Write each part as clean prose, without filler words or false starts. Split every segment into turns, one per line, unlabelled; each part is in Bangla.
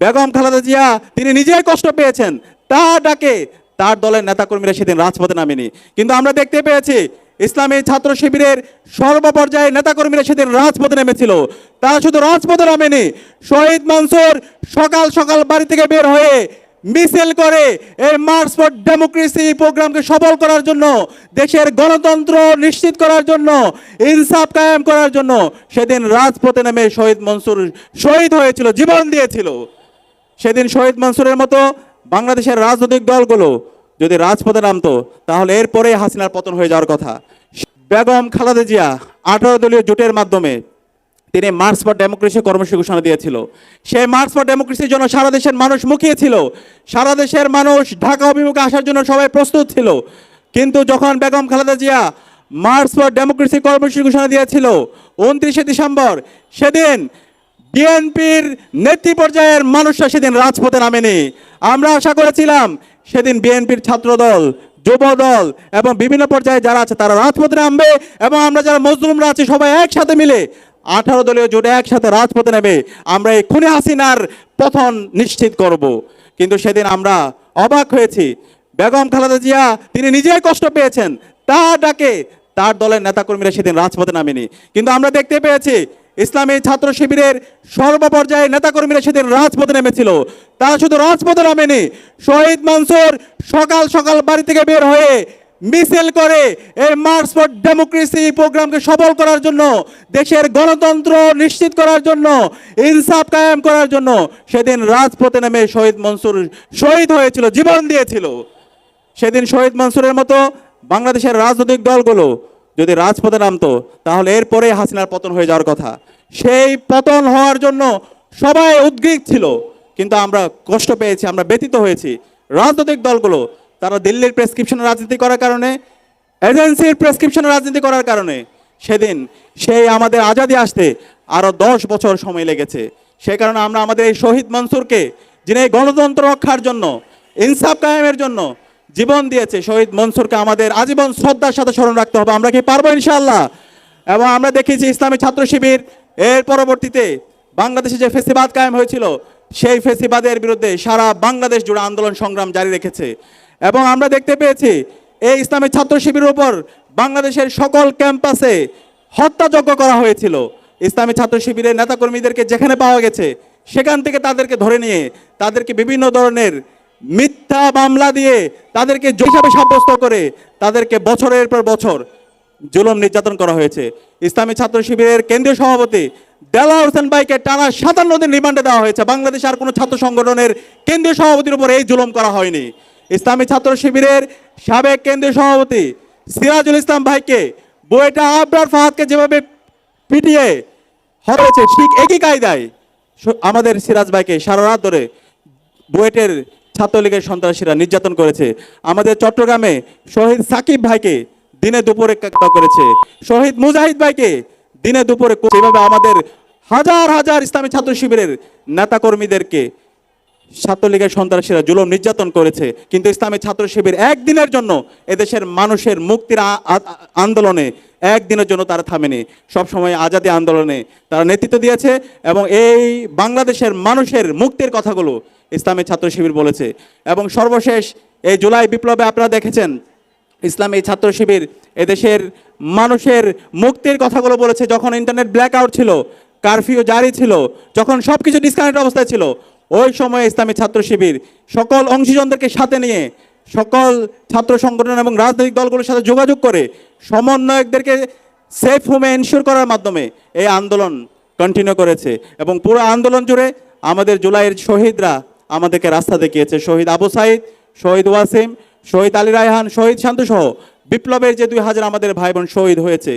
বেগম খালেদা জিয়া তিনি নিজেই কষ্ট পেয়েছেন, তার ডাকে তার দলের নেতাকর্মীরা সেদিন রাজপথে নামেনি। কিন্তু আমরা দেখতে পেয়েছি ইসলামী ছাত্র শিবিরের সর্বপর্যায়ে নেতাকর্মীরা সেদিন রাজপথে নেমেছিল। তারা শুধু রাজপথে নামেনি, শহীদ মনসুর সকাল সকাল বাড়ি থেকে বের হয়ে মিছিল করে এই মার্চ ফর ডেমোক্রেসি প্রোগ্রামকে সফল করার জন্য, দেশের গণতন্ত্র নিশ্চিত করার জন্য, ইনসাফ কায়েম করার জন্য সেদিন রাজপথে নেমে শহীদ মনসুর শহীদ হয়েছিল, জীবন দিয়েছিল। সেদিন শহীদ মনসুরের মতো বাংলাদেশের রাজনৈতিক দলগুলো যদি রাজপথে নামতো তাহলে এরপরে হাসিনার পতন হয়ে যাওয়ার কথা। বেগম খালেদা জিয়া 18 দলীয় জোটের মাধ্যমে তিনি মার্চ ফর ডেমোক্রেসি কর্মসূচি ঘোষণা দিয়েছিল। সেই মার্চ ফর ডেমোক্রেসির জন্য সারা দেশের মানুষ মুখিয়েছিল, সারা দেশের মানুষ ঢাকা অভিমুখে আসার জন্য সবাই প্রস্তুত ছিল। কিন্তু যখন Begum Khaleda Zia March for democracy কর্মসূচি ঘোষণা দিয়েছিল 29শে ডিসেম্বর, সেদিন বিএনপির নেতৃ পর্যায়ের মানুষরা সেদিন রাজপথে নামেনি। আমরা আশা করেছিলাম সেদিন বিএনপির ছাত্রদল, যুবদল এবং বিভিন্ন পর্যায়ে যারা আছে তারা রাজপথে নামবে এবং আমরা যারা মজলুমরা আছি সবাই একসাথে মিলে 18 দলীয় জোটে একসাথে রাজপথে নেবে আমরা এই খুনি হাসিনার পতন নিশ্চিত করব। কিন্তু সেদিন আমরা অবাক হয়েছি, বেগম খালেদা জিয়া তিনি নিজেই কষ্ট পেয়েছেন, তার ডাকে তার দলের নেতাকর্মীরা সেদিন রাজপথে নামেনি। কিন্তু আমরা দেখতে পেয়েছি ইসলামী ছাত্র শিবিরের সর্বপর্যায়ে নেতাকর্মীরা সেদিন রাজপথে নেমেছিল। তারা শুধু রাজপথে নামেনি, শহীদ মনসুর সকাল সকাল বাড়ি থেকে বের হয়ে মিছিল করে এই মার্চ ফর ডেমোক্রেসি প্রোগ্রামকে সফল করার জন্য, দেশের গণতন্ত্র নিশ্চিত করার জন্য, ইনসাফ কায়েম করার জন্য সেদিন রাজপথে নেমে শহীদ মনসুর শহীদ হয়েছিল, জীবন দিয়েছিল। সেদিন শহীদ মনসুরের মতো বাংলাদেশের রাজনৈতিক দলগুলো যদি রাজপথে নামতো তাহলে এরপরে হাসিনার পতন হয়ে যাওয়ার কথা। সেই পতন হওয়ার জন্য সবাই উদ্গ্রীব ছিল, কিন্তু আমরা কষ্ট পেয়েছি, আমরা ব্যথিত হয়েছি। রাজনৈতিক দলগুলো তারা দিল্লির প্রেসক্রিপশনে রাজনীতি করার কারণে, এজেন্সির প্রেসক্রিপশনে রাজনীতি করার কারণে সেদিন সেই আমাদের আজাদি আসতে আরও 10 বছর সময় লেগেছে। সেই কারণে আমরা আমাদের এই শহীদ মনসুরকে, যিনি এই গণতন্ত্র রক্ষার জন্য, ইনসাফ কায়েমের জন্য জীবন দিয়েছে, শহীদ মনসুরকে আমাদের আজীবন শ্রদ্ধার সাথে স্মরণ রাখতে হবে। আমরা কি পারবো ইনশাআল্লাহ? এবং আমরা দেখেছি ইসলামী ছাত্র শিবির এর পরবর্তীতে বাংলাদেশে যে ফেসিবাদ কায়েম হয়েছিল সেই ফেসিবাদের বিরুদ্ধে সারা বাংলাদেশ জুড়ে আন্দোলন সংগ্রাম জারি রেখেছে। এবং আমরা দেখতে পেয়েছি এই ইসলামী ছাত্র শিবিরের উপর বাংলাদেশের সকল ক্যাম্পাসে হত্যাযজ্ঞ করা হয়েছিল। ইসলামী ছাত্র শিবিরের নেতাকর্মীদেরকে যেখানে পাওয়া গেছে সেখান থেকে তাদেরকে ধরে নিয়ে তাদেরকে বিভিন্ন ধরনের মিথ্যা মামলা দিয়ে তাদেরকে জঙ্গি হিসাবে সাব্যস্ত করে তাদেরকে বছরের পর বছর জুলুম নির্যাতন করা হয়েছে। ইসলামী ছাত্র শিবিরের কেন্দ্রীয় সভাপতি দেলাওয়ার হোসেন ভাইকে টানা 57 দিন রিমান্ডে দেওয়া হয়েছে। বাংলাদেশ আর কোনো ছাত্র সংগঠনের কেন্দ্রীয় সভাপতির উপর এই জুলুম করা হয়নি। ইসলামী ছাত্র শিবিরের সাবেক কেন্দ্রীয় সভাপতি সিরাজুল ইসলাম ভাইকে, বুয়েটা আবরার ফাহাদকে যেভাবে পিটিয়ে হয়েছে ঠিক একই কায়দায় আমাদের সিরাজ ভাইকে সারা রাত ধরে বুয়েটের ছাত্রলীগের সন্ত্রাসীরা নির্যাতন করেছে। আমাদের চট্টগ্রামে শহীদ সাকিব ভাইকে দিনে দুপুরে হত্যা করেছে, শহীদ মুজাহিদ ভাইকে দিনে দুপুরে, এভাবে আমাদের হাজার হাজার ইসলামী ছাত্র শিবিরের নেতাকর্মীদেরকে ছাত্রলীগের সন্ত্রাসীরা জুলুম নির্যাতন করেছে। কিন্তু ইসলামী ছাত্র শিবির একদিনের জন্য এদেশের মানুষের মুক্তির আন্দোলনে একদিনের জন্য তারা থামেনি, সবসময় আজাদী আন্দোলনে তারা নেতৃত্ব দিয়েছে। এবং এই বাংলাদেশের মানুষের মুক্তির কথাগুলো ইসলামী ছাত্র শিবির বলেছে। এবং সর্বশেষ এই জুলাই বিপ্লবে আপনারা দেখেছেন ইসলামী ছাত্র শিবির এদেশের মানুষের মুক্তির কথাগুলো বলেছে। যখন ইন্টারনেট ব্ল্যাক আউট ছিল, কারফিউ জারি ছিল, যখন সব কিছু ডিসকানেক্ট অবস্থায় ছিল, ওই সময়ে ইসলামী ছাত্র শিবির সকল অংশীজনদেরকে সাথে নিয়ে সকল ছাত্র সংগঠন এবং রাজনৈতিক দলগুলোর সাথে যোগাযোগ করে সমন্বয়কদেরকে সেফ হোমে এনশিওর করার মাধ্যমে এই আন্দোলন কন্টিনিউ করেছে। এবং পুরো আন্দোলন জুড়ে আমাদের জুলাইয়ের শহীদরা আমাদেরকে রাস্তা দেখিয়েছে। শহীদ আবু সাইদ, শহীদ ওয়াসিম, শহীদ আলী রায়হান, শহীদ শান্ত সহ বিপ্লবের যে 2000 আমাদের ভাই বোন শহীদ হয়েছে,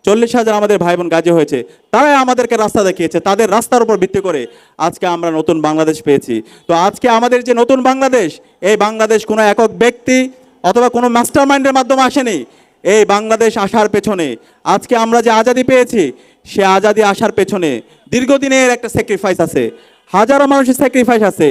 40,000 আমাদের ভাই বোন গাজী হয়েছে, তারাই আমাদেরকে রাস্তা দেখিয়েছে। তাদের রাস্তার উপর ভিত্তি করে আজকে আমরা নতুন বাংলাদেশ পেয়েছি। তো আজকে আমাদের যে নতুন বাংলাদেশ, এই বাংলাদেশ কোনো একক ব্যক্তি অথবা কোনো মাস্টার মাইন্ডের মাধ্যমে আসেনি। এই বাংলাদেশ আসার পেছনে, আজকে আমরা যে আজাদি পেয়েছি, সে আজাদি আসার পেছনে দীর্ঘদিনের একটা স্যাক্রিফাইস আছে, হাজারো মানুষের স্যাক্রিফাইস আছে।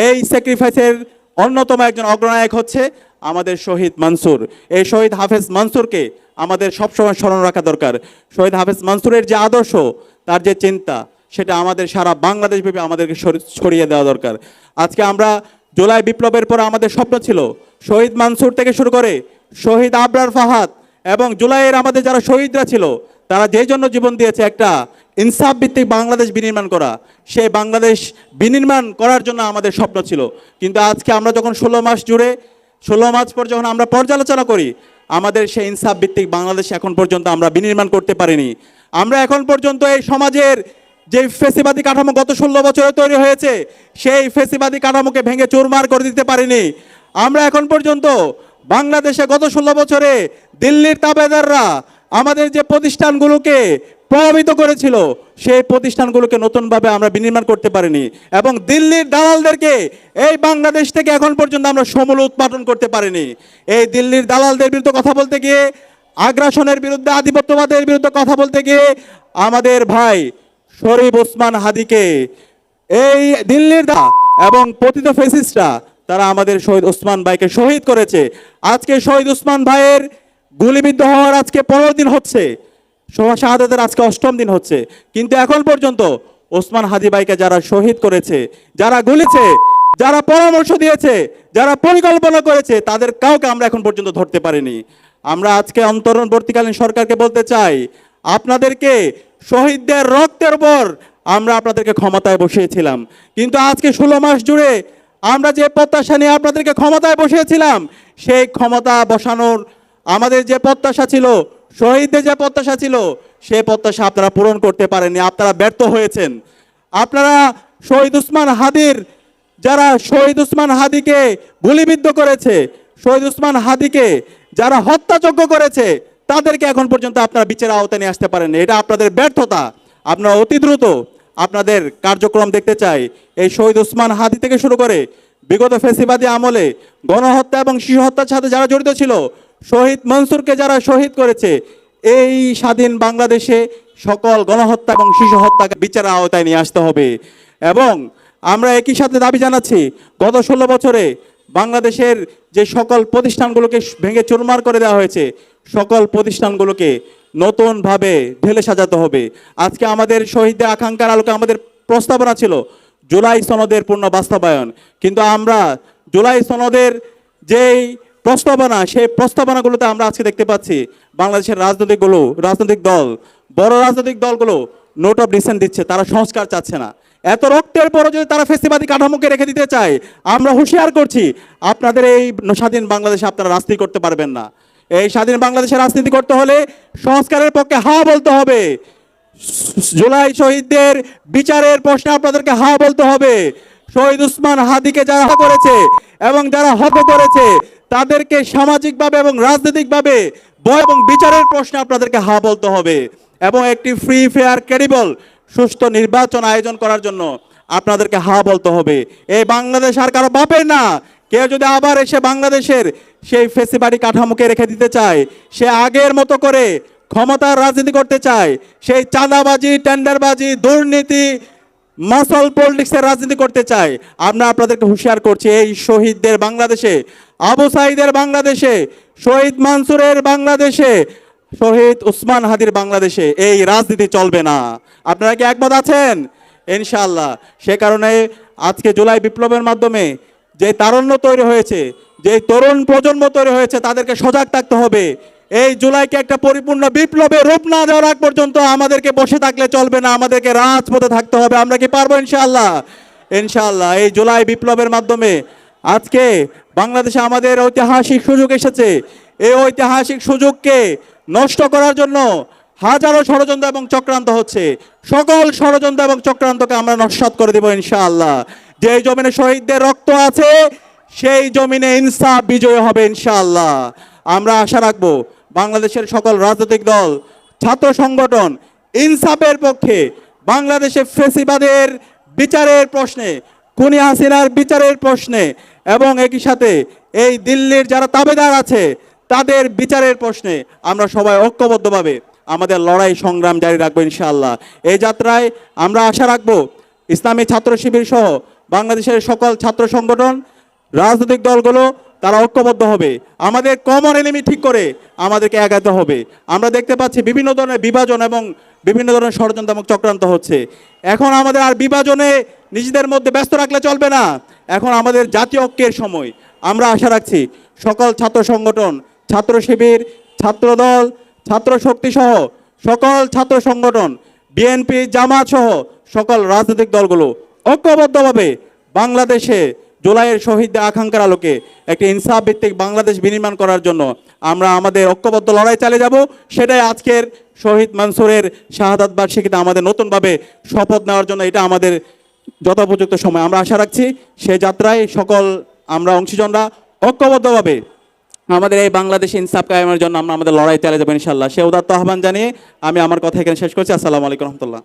এই স্যাক্রিফাইসের অন্যতম একজন অগ্রনায়ক হচ্ছে আমাদের শহীদ মনসুর। এই শহীদ হাফেজ মনসুরকে আমাদের সবসময় স্মরণ রাখা দরকার। শহীদ হাফেজ মনসুরের যে আদর্শ, তার যে চিন্তা, সেটা আমাদের সারা বাংলাদেশব্যাপী আমাদেরকে ছড়িয়ে দেওয়া দরকার। আজকে আমরা জুলাই বিপ্লবের পর আমাদের স্বপ্ন ছিল শহীদ মানসুর থেকে শুরু করে শহীদ আবরার ফাহাদ এবং জুলাইয়ের আমাদের যারা শহীদরা ছিল তারা যে জন্য জীবন দিয়েছে একটা ইনসাফ ভিত্তিক বাংলাদেশ বিনির্মাণ করা, সেই বাংলাদেশ বিনির্মাণ করার জন্য আমাদের স্বপ্ন ছিল। কিন্তু আজকে আমরা যখন 16 মাস পর যখন আমরা পর্যালোচনা করি, আমাদের সেই ইনসাফ ভিত্তিক বাংলাদেশ এখন পর্যন্ত আমরা বিনির্মাণ করতে পারিনি। আমরা এখন পর্যন্ত এই সমাজের যে ফেসিবাদী কাঠামো গত 16 বছরে তৈরি হয়েছে, সেই ফেসিবাদী কাঠামোকে ভেঙে চুরমার করে দিতে পারিনি। আমরা এখন পর্যন্ত বাংলাদেশে গত 16 বছরে দিল্লির তাবেদাররা আমাদের যে প্রতিষ্ঠানগুলোকে প্রভাবিত করেছিল, সেই প্রতিষ্ঠানগুলোকে নতুনভাবে আমরা বিনির্মাণ করতে পারিনি এবং দিল্লির দালালদেরকে এই বাংলাদেশ থেকে এখন পর্যন্ত আমরা সমূল উৎপাদন করতে পারিনি। এই দিল্লির দালালদের বিরুদ্ধে কথা বলতে গিয়ে, আগ্রাসনের বিরুদ্ধে, আধিপত্যবাদের বিরুদ্ধে কথা বলতে গিয়ে আমাদের ভাই শরীফ ওসমান হাদিকে এই দিল্লির এবং পতিত ফেসিস্টরা তারা আমাদের শহীদ ওসমান ভাইকে শহীদ করেছে। আজকে শহীদ ওসমান ভাইয়ের গুলিবিদ্ধ হওয়ার আজকে 15 দিন হচ্ছে, শাহাদাতের আজকে 8ম দিন হচ্ছে, কিন্তু এখন পর্যন্ত ওসমান হাদি ভাইকে যারা শহীদ করেছে, যারা গুলিছে, যারা পরামর্শ দিয়েছে, যারা পরিকল্পনা করেছে, তাদের কাউকে আমরা এখন পর্যন্ত ধরতে পারিনি। আমরা আজকে অন্তর্বর্তীকালীন সরকারকে বলতে চাই, আপনাদেরকে শহীদদের রক্তের উপর আমরা আপনাদেরকে ক্ষমতায় বসিয়েছিলাম, কিন্তু আজকে 16 মাস জুড়ে আমরা যে প্রত্যাশা নিয়ে আপনাদেরকে ক্ষমতায় বসিয়েছিলাম, সেই ক্ষমতা বসানোর আমাদের যে প্রত্যাশা ছিল, শহীদদের যে প্রত্যাশা ছিল, সেই প্রত্যাশা আপনারা পূরণ করতে পারেননি, আপনারা ব্যর্থ হয়েছেন। আপনারা শহীদ ওসমান হাদির যারা শহীদ ওসমান হাদিকে গুলিবিদ্ধ করেছে, শহীদ ওসমান হাদিকে যারা হত্যাযজ্ঞ করেছে, তাদেরকে এখন পর্যন্ত আপনারা বিচারের আওতায় নিয়ে আসতে পারেননি। এটা আপনাদের ব্যর্থতা। আপনারা অতি দ্রুত আপনাদের কার্যক্রম দেখতে চাই। এই শহীদ ওসমান হাদি থেকে শুরু করে বিগত ফেসিবাদী আমলে গণহত্যা এবং শিশু হত্যার সাথে যারা জড়িত ছিল, শহীদ মনসুরকে যারা শহীদ করেছে, এই স্বাধীন বাংলাদেশে সকল গণহত্যা এবং শিশু হত্যাকে বিচারের আওতায় নিয়ে আসতে হবে। এবং আমরা একই সাথে দাবি জানাচ্ছি, গত 16 বছরে বাংলাদেশের যে সকল প্রতিষ্ঠানগুলোকে ভেঙে চুরমার করে দেওয়া হয়েছে, সকল প্রতিষ্ঠানগুলোকে নতুনভাবে ঢেলে সাজাতে হবে। আজকে আমাদের শহীদদের আকাঙ্ক্ষার আলোকে আমাদের প্রস্তাবনা ছিল জুলাই সনদের পূর্ণ বাস্তবায়ন, কিন্তু আমরা জুলাই সনদের যেই প্রস্তাবনা, সেই প্রস্তাবনাগুলোতে আমরা আজকে দেখতে পাচ্ছি বাংলাদেশের রাজনৈতিক দল, বড় রাজনৈতিক দলগুলো নোট অফ ডিসেন্ট দিচ্ছে, তারা সংস্কার চাচ্ছে না। এত রক্তের পরও যদি তারা ফেসিবাদী কাঠামোকে রেখে দিতে চায়, আমরা হুঁশিয়ার করছি, আপনাদের এই স্বাধীন বাংলাদেশে আপনারা রাজনীতি করতে পারবেন না। এই স্বাধীন বাংলাদেশে রাজনীতি করতে হলে সংস্কারের পক্ষে হা বলতে হবে। জুলাই শহীদদের বিচারের প্রশ্নে আপনাদেরকে হা বলতে হবে। শহীদ ওসমান হাদিকে যারা হত্যা করেছে এবং যারা হত্যা করেছে, তাদেরকে সামাজিকভাবে এবং রাজনৈতিকভাবে ভয় এবং বিচারের প্রশ্নে আপনাদেরকে হা বলতে হবে এবং একটি ফ্রি, ফেয়ার, ক্রেডিবল, সুষ্ঠু নির্বাচন আয়োজন করার জন্য আপনাদেরকে হা বলতে হবে। এই বাংলাদেশ আর কারো বাপের না। কেউ যদি আবার এসে বাংলাদেশের সেই ফেসিবাদী কাঠামোকে রেখে দিতে চায়, সে আগের মতো করে ক্ষমতার রাজনীতি করতে চায়, সেই চাঁদাবাজি, টেন্ডারবাজি, দুর্নীতি, মাসল পলিটিক্সের রাজনীতি করতে চায়, আমরা আপনাদেরকে হুঁশিয়ার করছি, এই শহীদদের বাংলাদেশে, আবু সাঈদের বাংলাদেশে, শহীদ মানসুরের বাংলাদেশে, শহীদ ওসমান হাদির বাংলাদেশে এই রাজনীতি চলবে না। আপনারা কি একমত আছেন? ইনশাআল্লাহ। সে কারণে আজকে জুলাই বিপ্লবের মাধ্যমে যে তারুণ্য তৈরি হয়েছে, যে তরুণ প্রজন্ম তৈরি হয়েছে, তাদেরকে সজাগ থাকতে হবে। এই জুলাইকে একটা পরিপূর্ণ বিপ্লবে রূপ না দেওয়ার আগ পর্যন্ত আমাদেরকে বসে থাকলে চলবে না, আমাদেরকে রাজপথে থাকতে হবে। আমরা কি পারবো? ইনশাআল্লাহ। ইনশাআল্লাহ। এই জুলাই বিপ্লবের মাধ্যমে আজকে বাংলাদেশে আমাদের ঐতিহাসিক সুযোগ এসেছে। এই ঐতিহাসিক সুযোগকে নষ্ট করার জন্য হাজারো ষড়যন্ত্র এবং চক্রান্ত হচ্ছে। সকল ষড়যন্ত্র এবং চক্রান্তকে আমরা নস্যাৎ করে দেব ইনশাআল্লাহ। যে জমিনে শহীদদের রক্ত আছে, সেই জমিনে ইনসাফ বিজয় হবে ইনশাআল্লাহ। আমরা আশা রাখবো বাংলাদেশের সকল রাজনৈতিক দল, ছাত্র সংগঠন ইনসাফের পক্ষে, বাংলাদেশে ফেসিবাদের বিচারের প্রশ্নে, খুনি হাসিনার বিচারের প্রশ্নে এবং একই সাথে এই দিল্লির যারা তাবেদার আছে তাদের বিচারের প্রশ্নে আমরা সবাই ঐক্যবদ্ধভাবে আমাদের লড়াই সংগ্রাম জারি রাখবো ইনশাআল্লাহ। এই যাত্রায় আমরা আশা রাখবো ইসলামী ছাত্র শিবির সহ বাংলাদেশের সকল ছাত্র সংগঠন, রাজনৈতিক দলগুলো তারা ঐক্যবদ্ধ হবে। আমাদের কমন এনিমি ঠিক করে আমাদেরকে এগাতে হবে। আমরা দেখতে পাচ্ছি বিভিন্ন ধরনের বিভাজন এবং বিভিন্ন ধরনের ষড়যন্ত্রাত্মক চক্রান্ত হচ্ছে। এখন আমাদের আর বিভাজনে নিজেদের মধ্যে ব্যস্ত রাখলে চলবে না। এখন আমাদের জাতীয় ঐক্যের সময়। আমরা আশা রাখছি সকল ছাত্র সংগঠন, ছাত্র শিবির, ছাত্রদল, ছাত্র শক্তি সহ সকল ছাত্র সংগঠন, বিএনপি, জামাত সহ সকল রাজনৈতিক দলগুলো ঐক্যবদ্ধভাবে বাংলাদেশে জুলাইয়ের শহীদদের আকাঙ্ক্ষার আলোকে একটি ইনসাফ ভিত্তিক বাংলাদেশ বিনির্মাণ করার জন্য আমরা আমাদের ঐক্যবদ্ধ লড়াই চালিয়ে যাব। সেটাই আজকের শহীদ মনসুরের শাহাদাত বার্ষিকীতে আমাদের নতুনভাবে শপথ নেওয়ার জন্য এটা আমাদের যথোপযুক্ত সময়। আমরা আশা রাখছি সেই যাত্রায় সকল আমরা অংশীজনরা ঐক্যবদ্ধভাবে আমাদের এই বাংলাদেশে ইনসাফ কায়েমের জন্য আমরা আমাদের লড়াই চালিয়ে যাবো ইনশাল্লাহ। সে উদাত্ত আহ্বান জানিয়ে আমি আমার কথা এখানে শেষ করছি। আসসালামু আলাইকুম রহমতুল্লাহ।